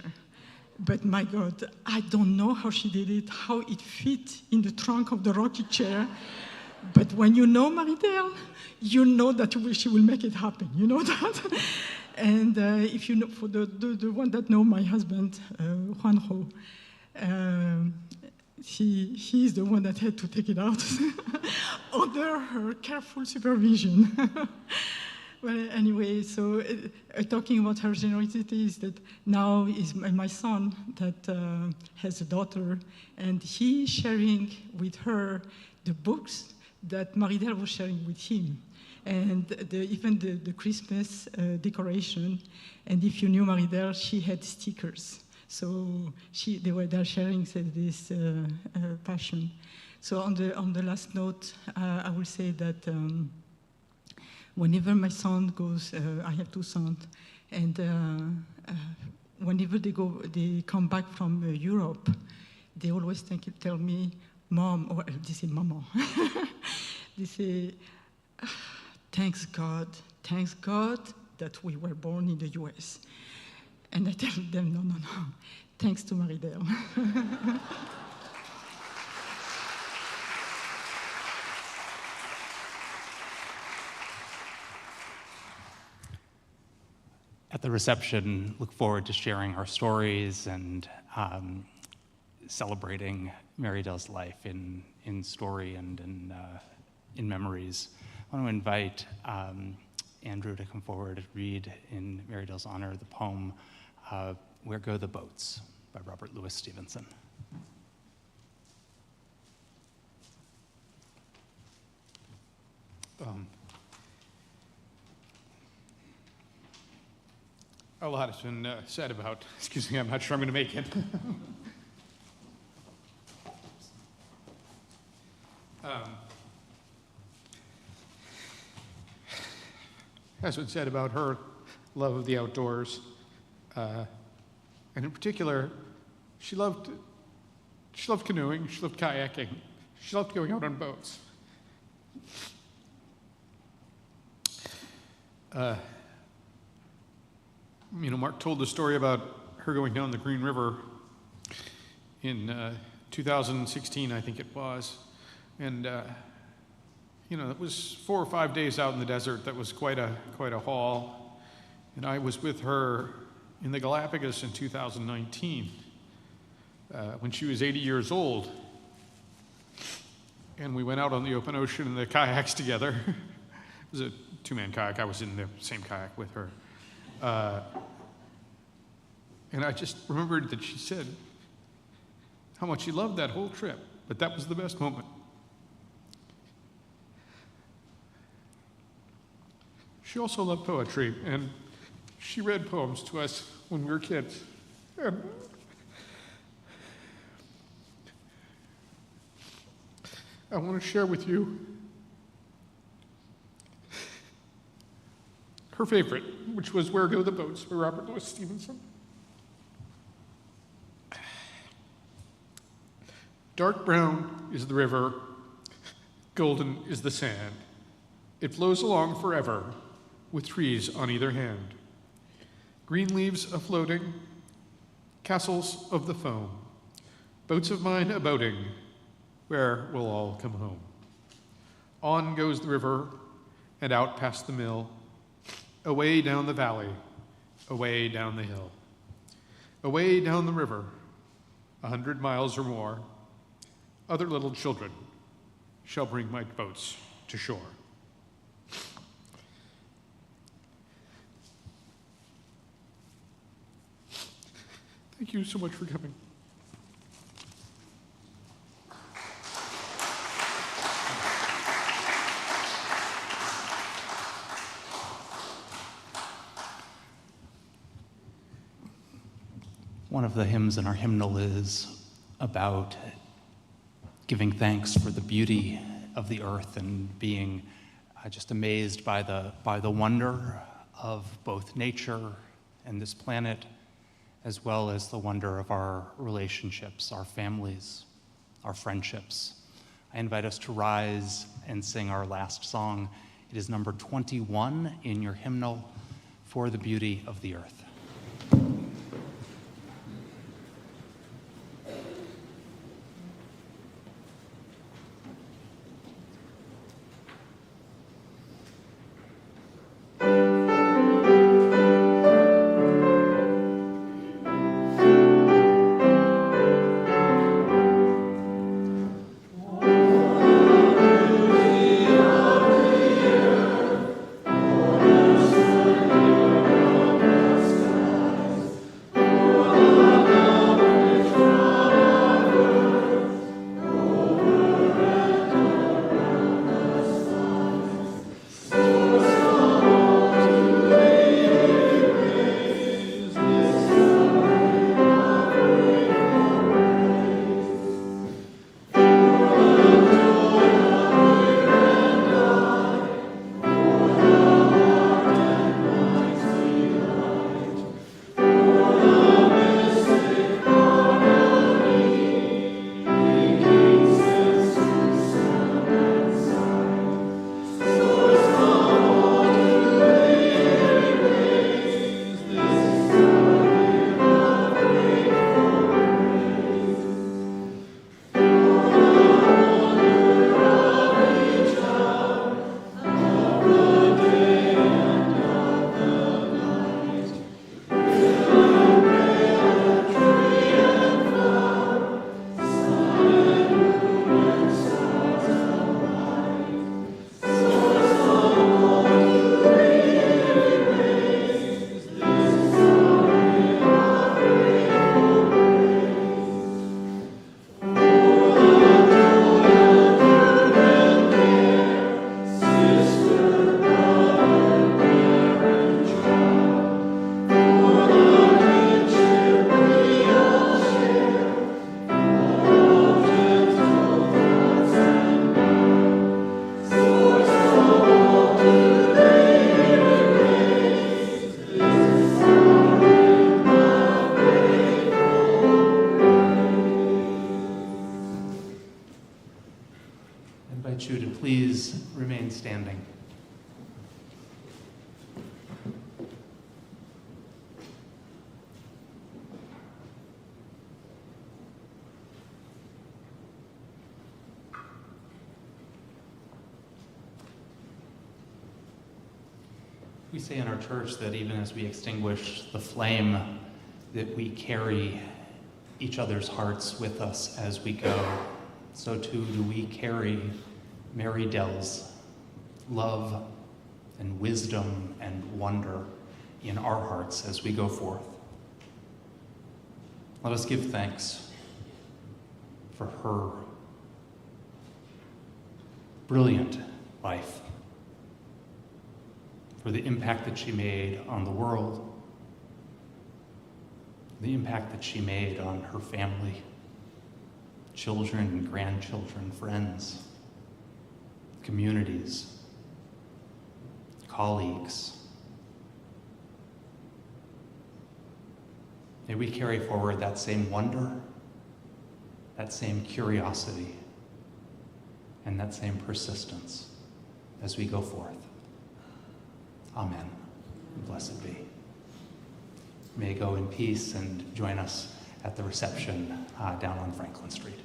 But my God, I don't know how she did it, how it fit in the trunk of the rocking chair. But when you know Mary-Dell, you know that she will make it happen. You know that? And if you know, for the one that know my husband, Juanjo, he is the one that had to take it out under her careful supervision. Well, anyway, so talking about her generosity is that now is my son that has a daughter, and he sharing with her the books that Mary-Dell was sharing with him, and even the Christmas decoration. And if you knew Mary-Dell, she had stickers. So they were there sharing this passion. So on the last note, I will say that whenever my son goes, I have 2 sons, and whenever they come back from Europe, they always tell me, Mom, or they say, Mama. They say, thanks God that we were born in the US. And I tell them, no, thanks to Mary-Dell. At the reception, look forward to sharing our stories and celebrating Mary-Dell's life in story and in memories. I want to invite Andrew to come forward and read in Mary-Dell's honor the poem, Where Go the Boats by Robert Louis Stevenson. A lot has been said about, excuse me, I'm not sure I'm going to make it. Has been said about her love of the outdoors. And in particular, she loved canoeing, she loved kayaking, she loved going out on boats. Mark told the story about her going down the Green River in 2016, I think it was. And, it was 4 or 5 days out in the desert. That was quite a haul. And I was with her in the Galapagos in 2019 when she was 80 years old. And we went out on the open ocean in the kayaks together. It was a 2-man kayak. I was in the same kayak with her. And I just remembered that she said how much she loved that whole trip, but that was the best moment. She also loved poetry, and she read poems to us when we were kids. And I want to share with you her favorite, which was Where Go the Boats by Robert Louis Stevenson. Dark brown is the river, golden is the sand. It flows along forever, with trees on either hand. Green leaves a-floating, castles of the foam, boats of mine a-boating, where will all come home? On goes the river, and out past the mill, away down the valley, away down the hill, away down the river, 100 miles or more. Other little children shall bring my boats to shore. Thank you so much for coming. One of the hymns in our hymnal is about giving thanks for the beauty of the earth and being just amazed by the wonder of both nature and this planet, as well as the wonder of our relationships, our families, our friendships. I invite us to rise and sing our last song. It is number 21 in your hymnal, For the Beauty of the Earth. You to please remain standing. We say in our church that even as we extinguish the flame, that we carry each other's hearts with us as we go. So too do we carry Mary-Dell's love and wisdom and wonder in our hearts as we go forth. Let us give thanks for her brilliant life, for the impact that she made on the world, the impact that she made on her family, children and grandchildren, friends, communities, colleagues. May we carry forward that same wonder, that same curiosity, and that same persistence as we go forth. Amen. Blessed be. May go in peace and join us at the reception down on Franklin Street.